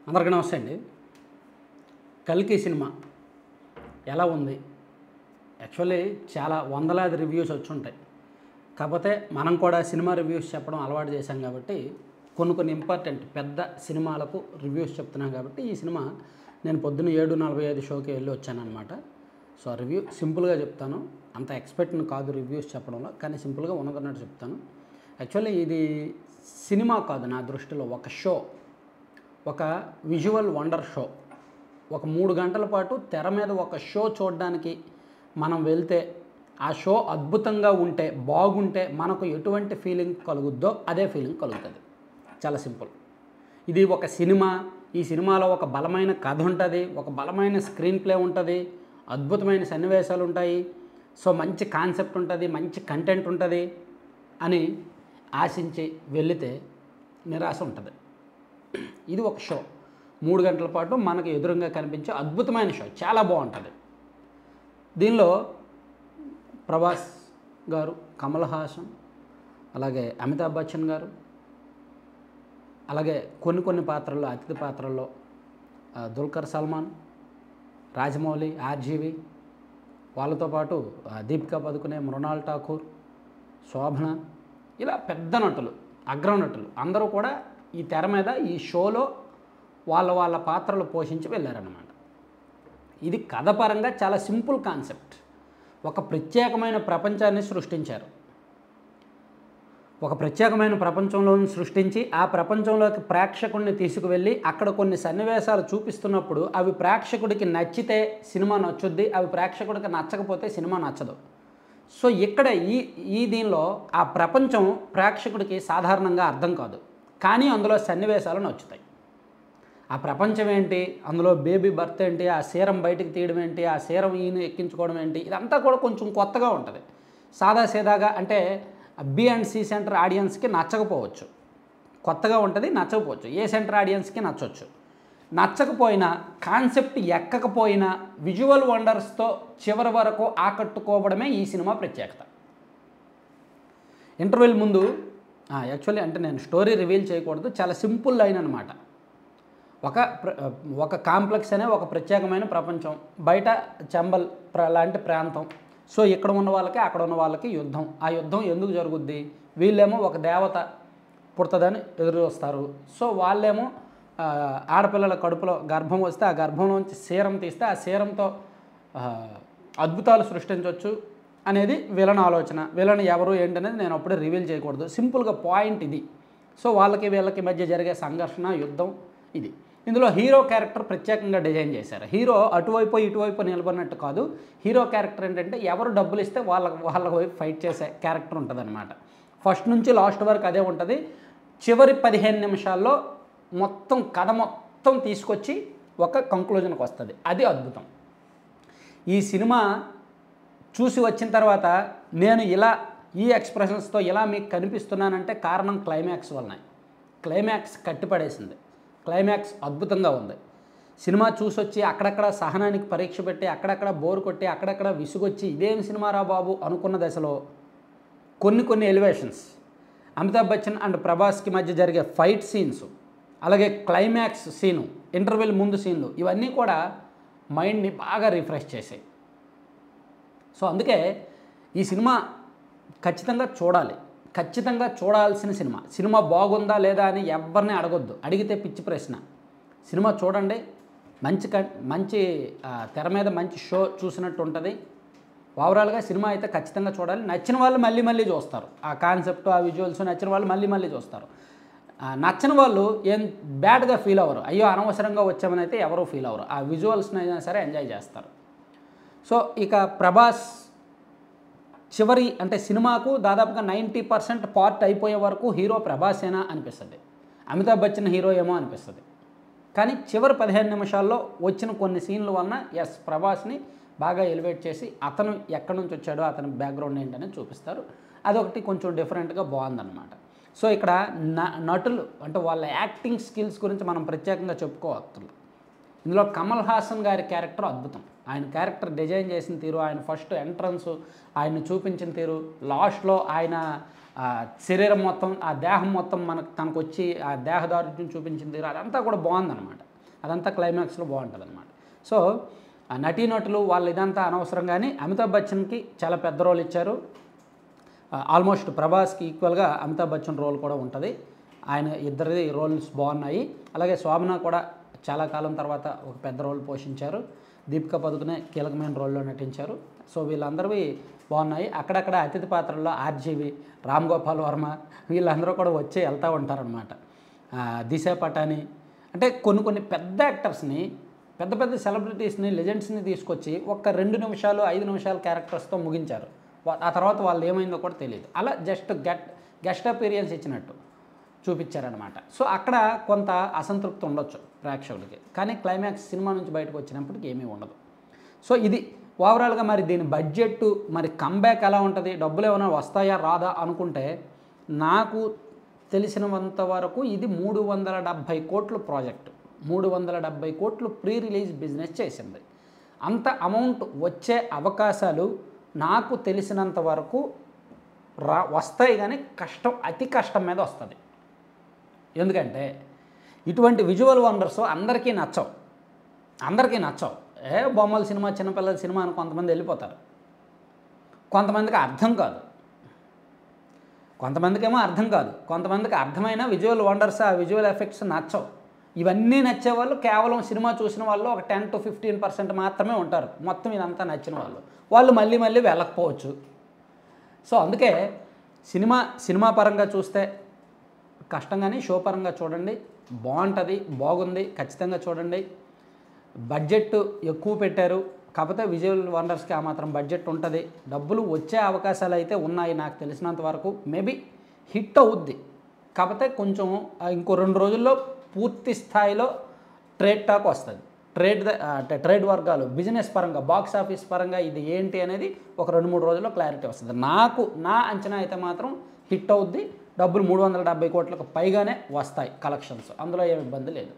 అందరికీ నమస్తే అండి. కల్కి సినిమా ఎలా ఉంది? యాక్చువల్లీ చాలా వందలాది రివ్యూస్ వచ్చుంటాయి. కాకపోతే మనం కూడా సినిమా రివ్యూస్ చెప్పడం అలవాటు చేశాం కాబట్టి కొన్ని ఇంపార్టెంట్ పెద్ద సినిమాలకు రివ్యూస్ చెప్తున్నాం కాబట్టి ఈ సినిమా నేను పొద్దున్న 7:45 షోకి వెళ్ళి వచ్చానన్నమాట. సో ఆ రివ్యూ సింపుల్గా చెప్తాను. అంత ఎక్స్పెక్ట్ని కాదు రివ్యూస్ చెప్పడంలో, కానీ సింపుల్గా ఉన్నదన్నట్టు చెప్తాను. యాక్చువల్లీ ఇది సినిమా కాదు, నా దృష్టిలో ఒక షో, ఒక విజువల్ వండర్ షో. ఒక 3 గంటల పాటు తెర మీద ఒక షో చూడడానికి మనం వెళ్తే ఆ షో అద్భుతంగా ఉంటే, బాగుంటే మనకు ఎటువంటి ఫీలింగ్ కలుగుద్దో అదే ఫీలింగ్ కలుగుతుంది. చాలా సింపుల్. ఇది ఒక సినిమా. ఈ సినిమాలో ఒక బలమైన కథ ఉంటుంది, ఒక బలమైన స్క్రీన్ ప్లే ఉంటుంది, అద్భుతమైన సన్నివేశాలు ఉంటాయి, సో మంచి కాన్సెప్ట్ ఉంటుంది, మంచి కంటెంట్ ఉంటుంది అని ఆశించి వెళితే నిరాశ ఉంటుంది. ఇది ఒక షో 3 గంటల పాటు మనకు ఎదురుగా కనిపించే అద్భుతమైన షో, చాలా బాగుంటుంది. దీనిలో ప్రభాస్ గారు, కమల్ హాసన్, అలాగే అమితాబ్ బచ్చన్ గారు, అలాగే కొన్ని పాత్రల్లో, అతిథి పాత్రల్లో దుల్కర్ సల్మాన్, రాజమౌళి, ఆర్జీవి, వాళ్ళతో పాటు దీపికా పదుకునే, మృణాల్ ఠాకూర్, శోభన, ఇలా పెద్ద నటులు, అగ్రనటులు అందరూ కూడా ఈ తెర మీద ఈ షోలో వాళ్ళ పాత్రలు పోషించి వెళ్ళారన్నమాట. ఇది కథపరంగా చాలా సింపుల్ కాన్సెప్ట్. ఒక ప్రత్యేకమైన ప్రపంచాన్ని సృష్టించారు. ఒక ప్రత్యేకమైన ప్రపంచంలో సృష్టించి ఆ ప్రపంచంలోకి ప్రేక్షకుడిని తీసుకువెళ్ళి అక్కడ కొన్ని సన్నివేశాలు చూపిస్తున్నప్పుడు అవి ప్రేక్షకుడికి నచ్చితే సినిమా నచ్చుద్ది, అవి ప్రేక్షకుడికి నచ్చకపోతే సినిమా నచ్చదు. సో ఇక్కడ దీనిలో ఆ ప్రపంచం ప్రేక్షకుడికి సాధారణంగా అర్థం కాదు, కానీ అందులో సన్నివేశాలు నచ్చుతాయి. ఆ ప్రపంచం ఏంటి, అందులో బేబీ బర్త్ ఏంటి, ఆ సీరం బయటికి తీయడం ఏంటి, ఆ సీరం ఈయన ఎక్కించుకోవడం ఏంటి, ఇదంతా కూడా కొంచెం కొత్తగా ఉంటుంది. సాదాసీదాగా అంటే బి అండ్ సి సెంటర్ ఆడియన్స్కి నచ్చకపోవచ్చు, కొత్తగా ఉంటుంది, నచ్చకపోవచ్చు. ఏ సెంటర్ ఆడియన్స్కి నచ్చవచ్చు. నచ్చకపోయినా, కాన్సెప్ట్ ఎక్కకపోయినా విజువల్ వండర్స్తో చివరి వరకు ఆకట్టుకోవడమే ఈ సినిమా ప్రత్యేకత. ఇంటర్వెల్ ముందు యాక్చువల్లీ అంటే నేను స్టోరీ రివీల్ చేయకూడదు, చాలా సింపుల్ లైన్ అనమాట. ఒక కాంప్లెక్స్ అనే ఒక ప్రత్యేకమైన ప్రపంచం, బయట చంబల్ లాంటి ప్రాంతం. సో ఇక్కడ ఉన్న వాళ్ళకి అక్కడ ఉన్న వాళ్ళకి యుద్ధం. ఆ యుద్ధం ఎందుకు జరుగుద్ది? వీళ్ళేమో ఒక దేవత పుడుతుందని ఎదురు వస్తారు. సో వాళ్ళేమో ఆడపిల్లల కడుపులో గర్భం వస్తే ఆ గర్భంలోంచి సీరం తీస్తే ఆ సీరంతో అద్భుతాలు సృష్టించవచ్చు అనేది విలన్ ఆలోచన. విలన్ ఎవరు ఏంటనేది నేను అప్పుడే రివీల్ చేయకూడదు, సింపుల్గా పాయింట్ ఇది. సో వాళ్ళకి వీళ్ళకి మధ్య జరిగే సంఘర్షణ, యుద్ధం ఇది. ఇందులో హీరో క్యారెక్టర్ ప్రత్యేకంగా డిజైన్ చేశారు. హీరో అటువైపు ఇటువైపు నిలబడినట్టు కాదు. హీరో క్యారెక్టర్ ఏంటంటే ఎవరు డబ్బులు ఇస్తే వాళ్ళ వైపు ఫైట్ చేసే క్యారెక్టర్ ఉంటుందన్నమాట. ఫస్ట్ నుంచి లాస్ట్ వరకు అదే ఉంటుంది. చివరి 15 నిమిషాల్లో మొత్తం కథ మొత్తం తీసుకొచ్చి ఒక కంక్లూజన్కి వస్తుంది. అది అద్భుతం. ఈ సినిమా చూసి వచ్చిన తర్వాత నేను ఈ ఎక్స్ప్రెషన్స్తో ఇలా మీకు కనిపిస్తున్నానంటే కారణం క్లైమాక్స్ వలన. క్లైమాక్స్ కట్టిపడేసింది. క్లైమాక్స్ అద్భుతంగా ఉంది. సినిమా చూసొచ్చి అక్కడక్కడ సహనానికి పరీక్ష పెట్టి, అక్కడక్కడ బోర్ కొట్టి, అక్కడక్కడ విసుగొచ్చి ఇదేం సినిమారా బాబు అనుకున్న దశలో కొన్ని ఎలివేషన్స్, అమితాబ్ బచ్చన్ అండ్ ప్రభాస్కి మధ్య జరిగే ఫైట్ సీన్స్, అలాగే క్లైమాక్స్ సీను, ఇంటర్వెల్ ముందు సీన్లు, ఇవన్నీ కూడా మైండ్ని బాగా రిఫ్రెష్ చేసాయి. సో అందుకే ఈ సినిమా ఖచ్చితంగా చూడాలి, ఖచ్చితంగా చూడాల్సిన సినిమా. సినిమా బాగుందా లేదా అని ఎవరిని అడగొద్దు, అడిగితే పిచ్చి ప్రశ్న. సినిమా చూడండి, మంచి తెర మీద మంచి షో చూసినట్టు ఉంటుంది. ఓవరాల్గా సినిమా అయితే ఖచ్చితంగా చూడాలి. నచ్చిన వాళ్ళు మళ్ళీ చూస్తారు. ఆ కాన్సెప్ట్, ఆ విజువల్స్ నచ్చిన వాళ్ళు మళ్ళీ చూస్తారు. నచ్చని వాళ్ళు ఏం బ్యాడ్గా ఫీల్ అవ్వరు, అయ్యో అనవసరంగా వచ్చామని అయితే ఎవరూ ఫీల్ అవ్వరు. ఆ విజువల్స్ని అయినా సరే ఎంజాయ్ చేస్తారు. సో ఇక ప్రభాస్ చివరి అంటే సినిమాకు దాదాపుగా 90% పార్ట్ అయిపోయే వరకు హీరో ప్రభాసేనా అనిపిస్తుంది, అమితాబ్ బచ్చన్ హీరో ఏమో అనిపిస్తుంది. కానీ చివరి 15 నిమిషాల్లో వచ్చిన కొన్ని సీన్ల వలన ప్రభాస్ని బాగా ఎలివేట్ చేసి అతను ఎక్కడి నుంచి వచ్చాడో, అతని బ్యాక్గ్రౌండ్ ఏంటనేది చూపిస్తారు. అదొకటి కొంచెం డిఫరెంట్గా బాగుందన్నమాట. సో ఇక్కడ నటులు అంటే వాళ్ళ యాక్టింగ్ స్కిల్స్ గురించి మనం ప్రత్యేకంగా చెప్పుకోవచ్చు. ఇందులో కమల్ హాసన్ గారి క్యారెక్టర్ అద్భుతం. ఆయన క్యారెక్టర్ డిజైన్ చేసిన తీరు, ఆయన ఫస్ట్ ఎంట్రన్స్ ఆయన్ని చూపించిన తీరు, లాస్ట్లో ఆయన శరీరం మొత్తం, ఆ దేహం మొత్తం తనకు వచ్చి ఆ దేహదారుఢ్యం చూపించిన తీరు, అదంతా కూడా బాగుందన్నమాట. అదంతా క్లైమాక్స్లో బాగుంటుంది అనమాట. సో ఆ నటీనటులు వాళ్ళు ఇదంతా అనవసరం, కానీ అమితాబ్ బచ్చన్కి చాలా పెద్ద రోల్ ఇచ్చారు. ఆల్మోస్ట్ ప్రభాస్కి ఈక్వల్గా అమితాబ్ బచ్చన్ రోల్ కూడా ఉంటుంది. ఆయన ఇద్దరిది రోల్స్ బాగున్నాయి. అలాగే శోభన కూడా చాలా కాలం తర్వాత ఒక పెద్ద రోల్ పోషించారు. దీపికా పదుకునే కీలకమైన రోల్లో నటించారు. సో వీళ్ళందరివి బాగున్నాయి. అక్కడక్కడ అతిథి పాత్రల్లో ఆర్జీవి, రామ్ గోపాల్ వర్మ వీళ్ళందరూ కూడా వచ్చి వెళ్తూ ఉంటారనమాట. దిశ పటాని అంటే కొన్ని పెద్ద యాక్టర్స్ని, పెద్ద పెద్ద సెలబ్రిటీస్ని, లెజెండ్స్ని తీసుకొచ్చి ఒక్క 2 నిమిషాలు 5 నిమిషాల క్యారెక్టర్స్తో ముగించారు. ఆ తర్వాత వాళ్ళు ఏమైందో కూడా తెలియదు. అలా జస్ట్ గెస్ట్ అపీరియన్స్ ఇచ్చినట్టు చూపించారనమాట. సో అక్కడ కొంత అసంతృప్తి ఉండొచ్చు ప్రేక్షకులకి, కానీ క్లైమాక్స్ సినిమా నుంచి బయటకు వచ్చినప్పటికి ఏమీ ఉండదు. సో ఇది ఓవరాల్గా మరి దీని బడ్జెట్, మరి కంబ్యాక్ ఎలా ఉంటుంది, డబ్బులు ఏమైనా వస్తాయా రాదా అనుకుంటే, నాకు తెలిసినంత వరకు ఇది 370 కోట్ల ప్రాజెక్టు. 370 కోట్లు ప్రీ రిలీజ్ బిజినెస్ చేసింది. అంత అమౌంట్ వచ్చే అవకాశాలు నాకు తెలిసినంత వరకు వస్తాయి, కానీ అతి కష్టం మీద వస్తుంది. ఎందుకంటే ఇటువంటి విజువల్ వండర్స్ అందరికీ నచ్చవు. బొమ్మల సినిమా, చిన్నపిల్లల సినిమా అని కొంతమంది వెళ్ళిపోతారు. కొంతమందికి అర్థం కాదు, కొంతమందికేమో అర్థం కాదు, కొంతమందికి అర్థమైన విజువల్ వండర్స్, ఆ విజువల్ ఎఫెక్ట్స్ నచ్చవు. ఇవన్నీ నచ్చేవాళ్ళు కేవలం సినిమా చూసిన వాళ్ళు ఒక 10 to 15% మాత్రమే ఉంటారు. మొత్తం ఇదంతా నచ్చిన వాళ్ళు మళ్ళీ వెళ్ళకపోవచ్చు. సో అందుకే సినిమా పరంగా చూస్తే కష్టం, కానీ షో పరంగా చూడండి, బాగుంటుంది, బాగుంది, ఖచ్చితంగా చూడండి. బడ్జెట్ ఎక్కువ పెట్టారు, కాకపోతే విజువల్ వండర్స్కి ఆ మాత్రం బడ్జెట్ ఉంటుంది. డబ్బులు వచ్చే అవకాశాలు అయితే ఉన్నాయి నాకు తెలిసినంత వరకు. మేబీ హిట్ అవుద్ది, కాకపోతే కొంచెం ఇంకో 2 రోజుల్లో పూర్తి స్థాయిలో ట్రేడ్ టాక్ వస్తుంది. ట్రేడ్ వర్గాలు బిజినెస్ పరంగా, బాక్స్ ఆఫీస్ పరంగా ఇది ఏంటి అనేది ఒక 2-3 రోజుల్లో క్లారిటీ వస్తుంది. నా అంచనా అయితే మాత్రం హిట్ అవుద్ది. డబ్బులు 370 కోట్లకు పైగానే వస్తాయి కలెక్షన్స్, అందులో ఏమి ఇబ్బంది లేదు.